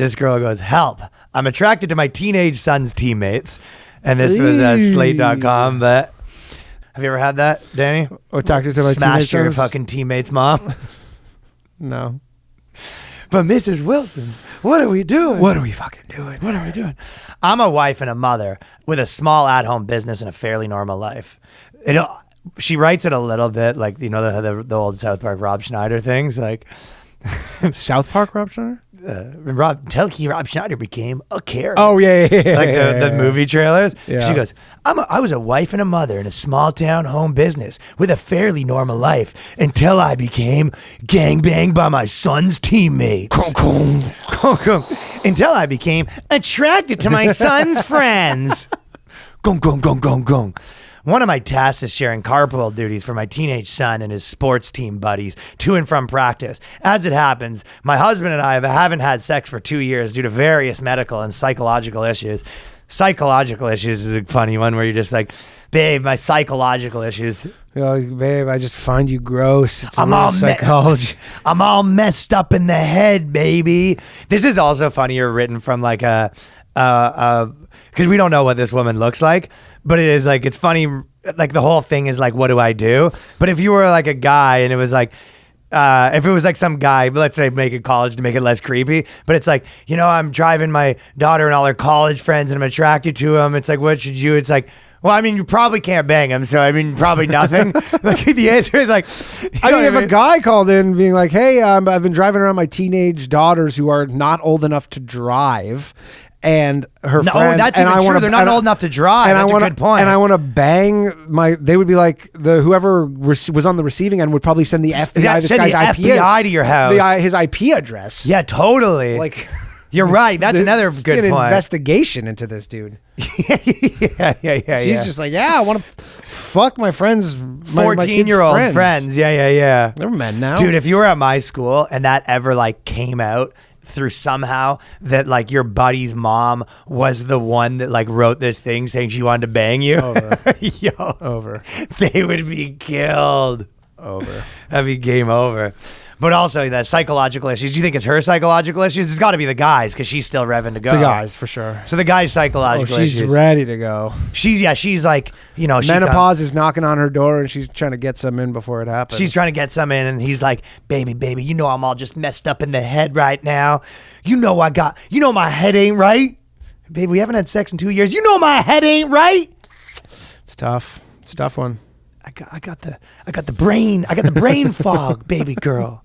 This girl goes, help. I'm attracted to my teenage son's teammates. And this was slate.com, but have you ever had that, Danny? Or talked to my Smashed your fucking teammate's mom? No. But Mrs. Wilson, what are we doing? What are we fucking doing? What are we doing? I'm a wife and a mother with a small at-home business and a fairly normal life. She writes it a little bit like, you know, the old South Park Rob Schneider things, like South Park Rob Schneider? Rob Schneider became a character. Oh yeah. Like the movie trailers. Yeah. She goes, I was a wife and a mother in a small town home business with a fairly normal life until I became gangbanged by my son's teammates. Until I became attracted to my son's friends. Gong, gong, gong, gong, gong. One of my tasks is sharing carpool duties for my teenage son and his sports team buddies to and from practice. As it happens, my husband and I haven't had sex for 2 years due to various medical and psychological issues. Psychological issues is a funny one where you're just like, babe, my psychological issues. Babe, I just find you gross. It's I'm all psychology. I'm all messed up in the head, baby. This is also funnier written from like because we don't know what this woman looks like, but it is like, it's funny. Like the whole thing is like, what do I do? But if you were like a guy and it was like, if it was like some guy, let's say make it college to make it less creepy, but it's like, you know, I'm driving my daughter and all her college friends and I'm attracted to them. It's like, what should you? It's like, well, I mean, you probably can't bang him, so I mean, probably nothing. Like the answer is like, I mean, if a guy called in being like, hey, I've been driving around my teenage daughters who are not old enough to drive, and her friends, that's and even true. They're not old enough to drive. And that's a good point. And I want to bang they would be like, whoever was on the receiving end would probably send the FBI, this guy's FBI to your house. His IP address. Yeah, totally. Like, you're right. That's another good point. Investigation into this dude. yeah. She's just like, yeah, I want to fuck my friends, 14-year-old friends. Yeah. They're men now. Dude, if you were at my school and that ever like came out through somehow that like your buddy's mom was the one that like wrote this thing saying she wanted to bang you. Over. Over. They would be killed. Over. That'd be game over. But also the psychological issues. Do you think it's her psychological issues? It's got to be the guys because she's still revving to go. It's the guys for sure. So the guy's psychological issues. She's ready to go. She's like, you know, menopause is knocking on her door and she's trying to get some in before it happens. She's trying to get some in and he's like, baby, you know I'm all just messed up in the head right now. You know my head ain't right. Baby, we haven't had sex in 2 years. You know my head ain't right. It's tough. It's a tough one. I got the brain fog, baby girl.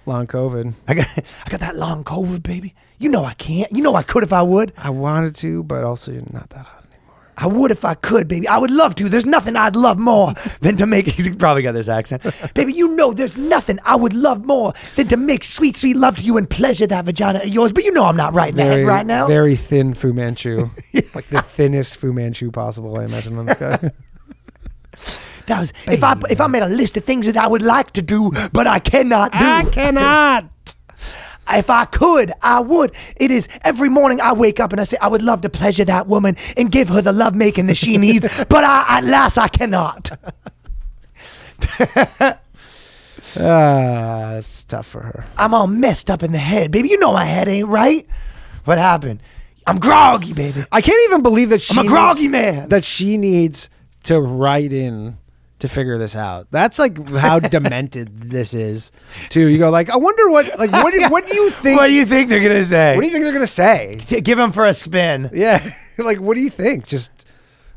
Long COVID. I got that long COVID, baby. You know I can't. You know I could if I would. I wanted to, but also you're not that hot anymore. I would if I could, baby. I would love to. There's nothing I'd love more than to make... He's probably got this accent. Baby, you know there's nothing I would love more than to make sweet, sweet love to you and pleasure that vagina of yours. But you know I'm not right in the head right now. Very thin Fu Manchu. Yeah. Like the thinnest Fu Manchu possible, I imagine, on this guy. That was if I made a list of things that I would like to do, but I cannot do. I cannot. If I could, I would. It is every morning I wake up and I say I would love to pleasure that woman and give her the love making that she needs, but alas I cannot. It's tough for her. I'm all messed up in the head, baby. You know my head ain't right. What happened? I'm groggy, baby. I can't even believe that I'm a groggy man. That she needs to write in to figure this out. That's like how demented this is. Too. You go like, I wonder what do you think? What do you think they're gonna say? What do you think they're gonna say? Give them for a spin. Yeah. Like, what do you think? Just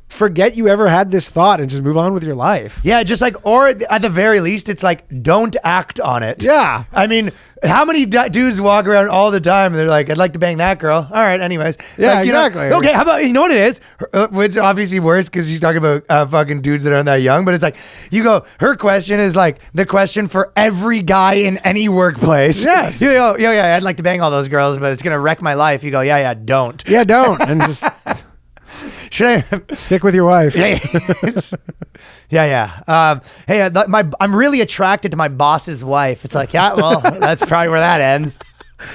forget you ever had this thought and just move on with your life. Yeah, just like, or at the very least, it's like, don't act on it. Yeah. I mean, how many dudes walk around all the time and they're like, I'd like to bang that girl. All right, anyways. Yeah, like, exactly. Okay, how about, you know what it is? Which obviously worse because she's talking about fucking dudes that aren't that young, but it's like, you go, her question is like the question for every guy in any workplace. Yes. You go, yeah, I'd like to bang all those girls, but it's going to wreck my life. You go, yeah, don't. Yeah, don't. And just... Should I stick with your wife? Yeah. Hey, I'm really attracted to my boss's wife. It's like, yeah, well, that's probably where that ends.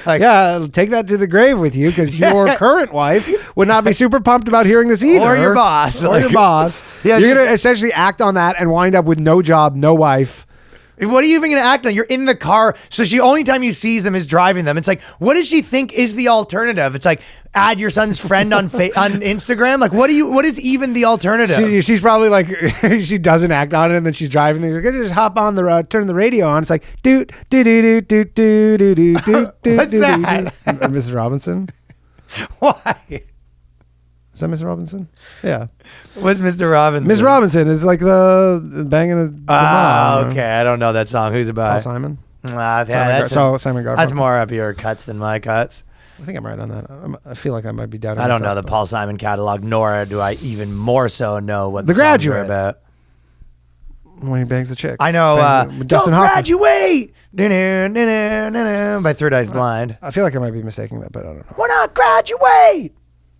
Like, yeah, take that to the grave with you because your current wife would not be super pumped about hearing this either. Or your boss. Or your boss. Yeah, you're going to essentially act on that and wind up with no job, no wife. What are you even going to act on? You're in the car. So only time you sees them is driving them. It's like, what does she think is the alternative? It's like, add your son's friend on Instagram. Like, what is even the alternative? She's probably like, she doesn't act on it, and then she's driving. She's like, just hop on the turn the radio on. It's like, doot, doot, doot, doot, doot, doot, doot, doot, doot. What's that? Mrs. Robinson? Why? Is that Miss Robinson? Yeah. What's Mr. Robinson? Miss Robinson is like the banging of the mom. Okay. I don't know that song. Who's it by? Paul Simon. Yeah, Simon Garfunkel. That's more up your cuts than my cuts. I think I'm right on that. I feel like I might be doubting. I don't know the Paul Simon catalog, nor do I even more so know what The songs are Graduate. about. When he bangs the chick. I know. With Don't Dustin Hoffman. graduate by Third Eyes Blind. I feel like I might be mistaking that, but I don't know. We're not graduate.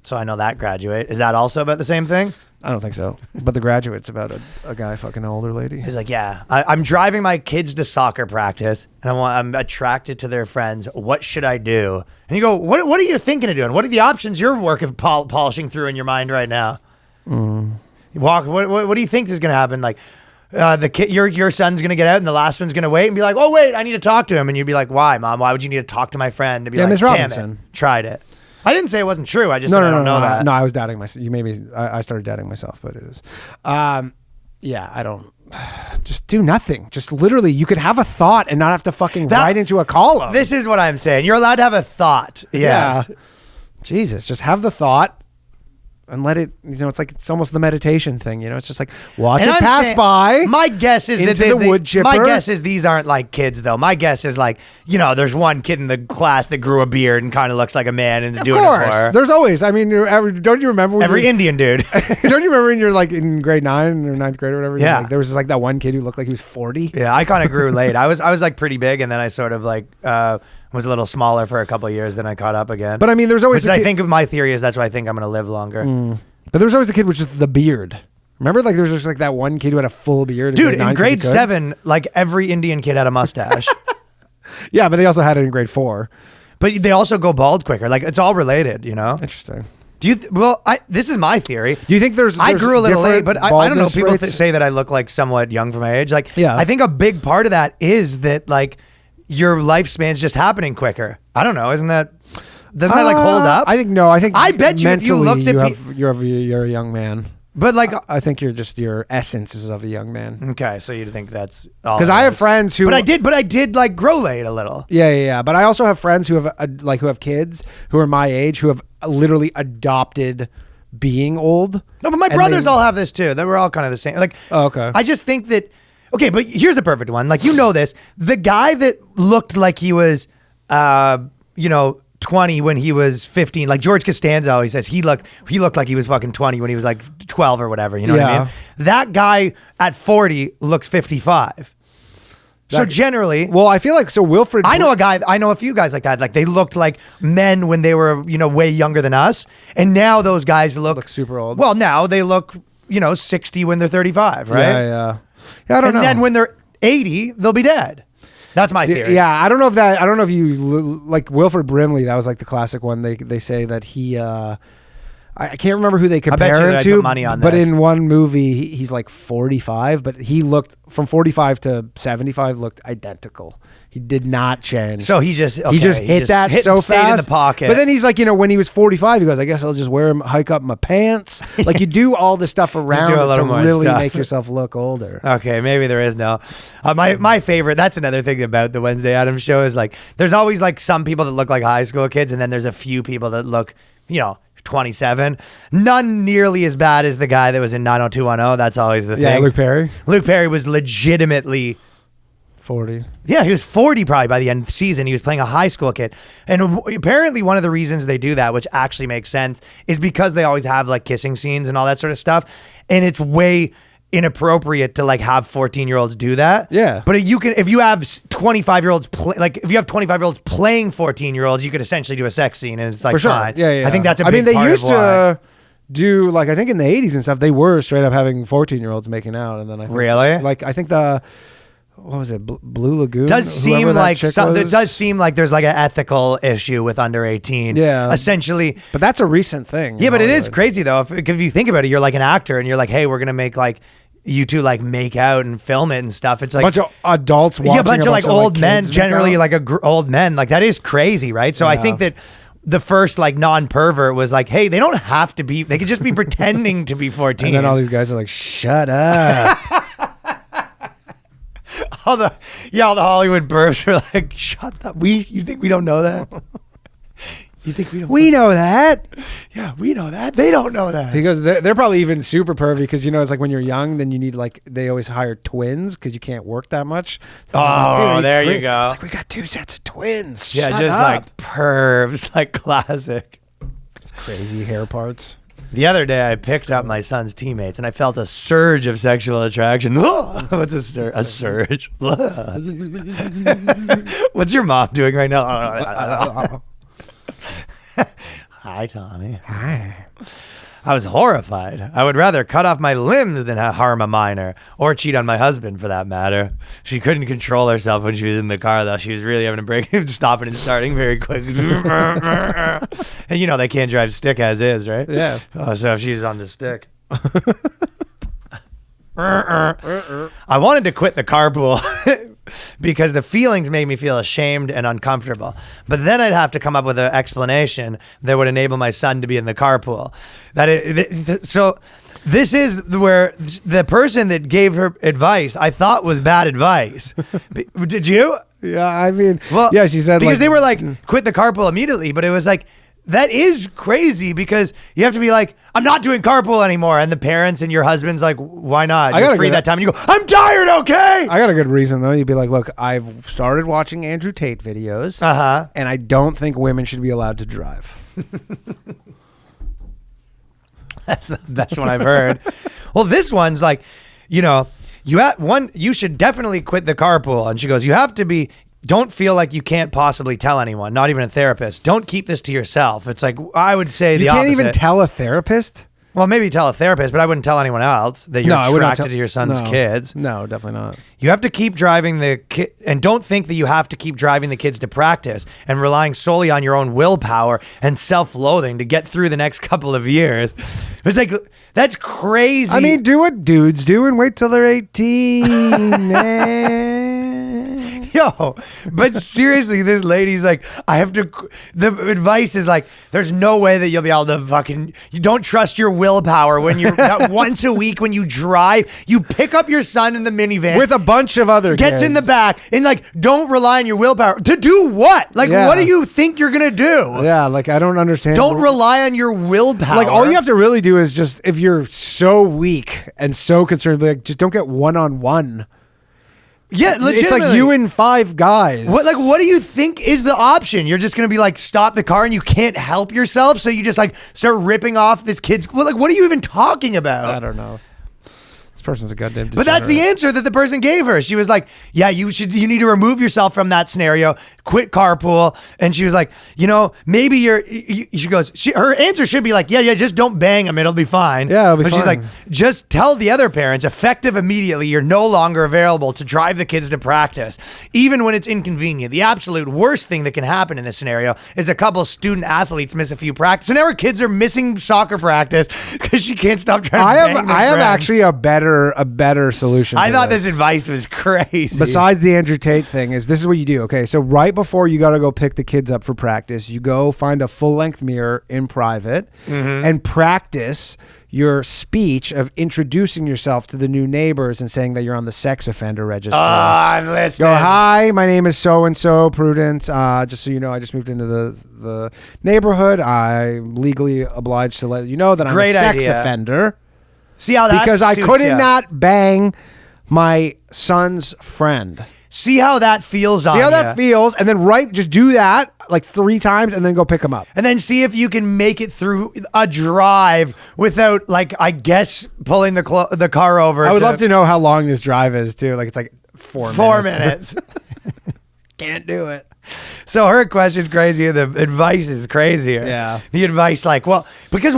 So I know that Graduate. Is that also about the same thing? I don't think so. But The Graduate's about a guy fucking an older lady. He's like, yeah, I'm driving my kids to soccer practice, and I'm attracted to their friends. What should I do? And you go, what are you thinking of doing? What are the options you're working polishing through in your mind right now? You walk. What do you think is going to happen? Like, the kid, your son's going to get out, and the last one's going to wait and be like, oh wait, I need to talk to him, and you'd be like, why, Mom? Why would you need to talk to my friend? To be like, Miss damn Robinson. it, tried it. I didn't say it wasn't true. I just said I don't know that. No, I was doubting myself. I started doubting myself, but it is. Yeah, I don't. Just do nothing. Just literally, you could have a thought and not have to fucking write into a column. This is what I'm saying. You're allowed to have a thought. Yes. Yeah. Jesus, just have the thought and let it. It's almost the meditation thing. It's just like watch it pass by. My guess is into that the wood chipper. My guess is these aren't like kids though. My guess is like there's one kid in the class that grew a beard and kind of looks like a man and is doing it for her. There's always. I mean, don't you remember every Indian dude? Don't you remember when you're like in grade 9 or 9th grade or whatever? Yeah. There was just like that one kid who looked like he was 40. Yeah, I kind of grew late. I was like pretty big, and then I sort of like was a little smaller for a couple of years. Then I caught up again. But I mean, there's always. I think my theory is that's why I think I'm going to live longer. But there's always the kid with just the beard. Remember, like there was just like that one kid who had a full beard. Dude, in grade 7, like every Indian kid had a mustache. Yeah, but they also had it in grade 4. But they also go bald quicker. Like it's all related, Interesting. Do you? This is my theory. Do you think there's I grew a little late, but I don't know. People rates? say that I look like somewhat young for my age. Like, yeah. I think a big part of that is that like your lifespan's just happening quicker. I don't know. Doesn't that like hold up? I think no. I bet you if you looked at you're a young man. But like, I think your essence is of a young man. Okay, so you think that's all? Because I have friends who. But I did like grow late a little. Yeah. But I also have friends who have kids who are my age who have literally adopted being old. No, but my brothers all have this too. They were all kind of the same. Like, oh, okay. I just think that. Okay, but here's the perfect one. Like, this, the guy that looked like he was, 20 when he was 15, like George Costanza always says he looked like he was fucking 20 when he was like 12 or whatever, what I mean? That guy at 40 looks 55. So generally, well, I feel like Wilfred. I know a few guys like that. Like they looked like men when they were, way younger than us, and now those guys look super old. Well, now they look, 60 when they're 35, right? Yeah, I don't know. And then when they're 80, they'll be dead. That's my theory. Yeah, I don't know if you like Wilford Brimley. That was like the classic one. They say that he. I can't remember who they compare him to. Put money on but this. in one movie, he's like 45, but he looked from 45 to 75 looked identical. He did not change. So he just hit that so stayed fast in the pocket. But then he's like, when he was 45, he goes, I guess I'll just hike up my pants. Like you do all this stuff around to really make yourself look older. Okay, maybe there is no. My favorite. That's another thing about the Wednesday Addams show is like there's always like some people that look like high school kids, and then there's a few people that look 27. None nearly as bad as the guy that was in 90210. That's always the thing. Yeah, Luke Perry. Luke Perry was legitimately 40. Yeah, he was 40 probably by the end of the season. He was playing a high school kid. And apparently one of the reasons they do that, which actually makes sense, is because they always have like kissing scenes and all that sort of stuff. And it's way inappropriate to like have 14-year-olds do that. Yeah. But if you have 25-year-olds if you have 25-year-olds playing 14-year-olds, you could essentially do a sex scene and it's like for sure. fine. Yeah. I think that's a big they part used of why. to do like I think in the 80s and stuff they were straight up having 14-year-olds making out, and then I think really like I think the what was it Blue Lagoon it does seem like there's like an ethical issue with under 18. Yeah. Essentially. But that's a recent thing. Yeah, but it is crazy though. If you think about it, you're like an actor and you're like, hey, we're gonna make like you two like make out and film it and stuff. It's like a bunch of adults watching. Yeah, a bunch of like old men, kids generally make out. like old men. Like that is crazy, right? So I think that the first like non-pervert was like, hey, they don't have to be, they could just be pretending to be 14. And then all these guys are like, shut up. all the Hollywood pervs are like, shut up. You think we don't know that? You think we don't? We know that. Yeah, we know that. They don't know that. Because they're probably even super pervy because, you know, it's like when you're young, then you need like, they always hire twins because you can't work that much. So like, there you go. It's like, we got 2 sets of twins. Yeah, Shut just up. like pervs, like classic. Crazy hair parts. The other day, I picked up my son's teammates, and I felt a surge of sexual attraction. What's a surge? A surge. What's your mom doing right now? Hi, Tommy. Hi. I was horrified. I would rather cut off my limbs than harm a minor, or cheat on my husband, for that matter. She couldn't control herself when she was in the car, though. She was really having to break, stopping and starting very quick. And you know they can't drive stick as is, right? Yeah. So if she's on the stick. I wanted to quit the carpool because the feelings made me feel ashamed and uncomfortable. But then I'd have to come up with an explanation that would enable my son to be in the carpool. So this is where the person that gave her advice I thought was bad advice. Did you? Yeah, I mean, Well, yeah, she said because like, they were like, quit the carpool immediately, but it was like, that is crazy because you have to be like, I'm not doing carpool anymore. And the parents and your husband's like, why not? You're free that time. And you go, I'm tired, okay? I got a good reason, though. You'd be like, look, I've started watching Andrew Tate videos, and I don't think women should be allowed to drive. That's the best one I've heard. Well, this one's like, you know, you should definitely quit the carpool. And she goes, don't feel like you can't possibly tell anyone, not even a therapist. Don't keep this to yourself. It's like, I would say the opposite. You can't even tell a therapist? Well, maybe tell a therapist, but I wouldn't tell anyone else that you're attracted to your son's kids. No, definitely not. You have to keep driving the kid, and don't think that you have to keep driving the kids to practice and relying solely on your own willpower and self-loathing to get through the next couple of years. It's like, that's crazy. I mean, do what dudes do and wait till they're 18, man. Yo, but seriously, this lady's like, the advice is like, there's no way that you'll be able to you don't trust your willpower when you're once a week when you drive, you pick up your son in the minivan with a bunch of other gets kids. In the back and like, don't rely on your willpower to do what? Like, what do you think you're going to do? Yeah. Like, I don't understand. Don't rely on your willpower. Like, all you have to really do is just, if you're so weak and so concerned, like, just don't get one-on-one. Yeah, legitimately. It's like you and 5 guys. What do you think is the option? You're just going to be like, stop the car and you can't help yourself. So you just like start ripping off this kid's. What are you even talking about? I don't know. This person's a goddamn degenerate. But that's the answer that the person gave her. She was like, yeah, you need to remove yourself from that scenario, quit carpool. And she was like, maybe her answer should be like, yeah, just don't bang him. It'll be fine. Yeah, it'll be But fine. she's like, just tell the other parents, effective immediately, you're no longer available to drive the kids to practice, even when it's inconvenient. The absolute worst thing that can happen in this scenario is a couple student athletes miss a few practice. And now her kids are missing soccer practice because she can't stop trying to bang I have actually a better solution. I thought this advice was crazy. Besides the Andrew Tate thing, this is what you do. Okay, so right before you got to go pick the kids up for practice, you go find a full-length mirror in private and practice your speech of introducing yourself to the new neighbors and saying that you're on the sex offender register. I'm listening. Go, hi, my name is so-and-so, Prudence. Just so you know, I just moved into the neighborhood. I'm legally obliged to let you know that I'm a sex offender. See how that because I suits couldn't ya. not bang my son's friend. See how that feels on See how ya. that feels, and then just do that like 3 times, and then go pick him up. And then see if you can make it through a drive without, like, I guess, pulling the car over. I would love to know how long this drive is too. Like, it's like 4 minutes. 4 minutes. Can't do it. So her question's crazy and the advice is crazier. Yeah. The advice, like, well, because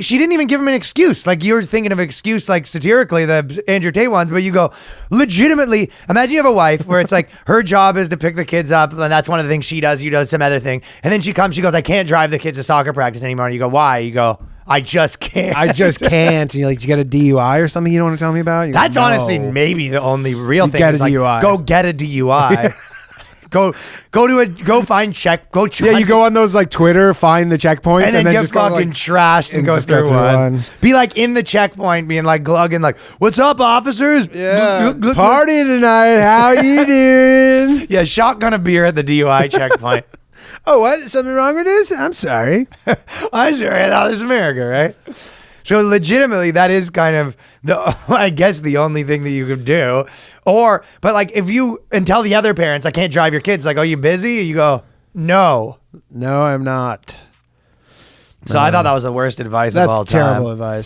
she didn't even give him an excuse. Like, you're thinking of an excuse, like, satirically, the Andrew Tate ones, but you go, legitimately, imagine you have a wife where it's like, her job is to pick the kids up, and that's one of the things she does, you do some other thing. And then she goes, I can't drive the kids to soccer practice anymore. And you go, why? You go, I just can't. I just can't. And you're like, did you get a DUI or something you don't want to tell me about? You're That's like, honestly "No." maybe the only real thing. get is a like, DUI. Go get a DUI. Go find check. Go try. Yeah, you go on those like Twitter, find the checkpoints, and then get just go, fucking like, trashed and go just go through one. Be like in the checkpoint, being like glugging, like, "What's up, officers? yeah, party tonight. How you doing? Yeah, shotgun a beer at the DUI checkpoint. Oh, what? Something wrong with this? I'm sorry. I'm sorry, I thought this was America, right? So legitimately, that is kind of I guess the only thing that you could do. But like if you and tell the other parents, I can't drive your kids. Like, are you busy? You go, no. No, I'm not. So I thought that was the worst advice of all That's time. terrible advice.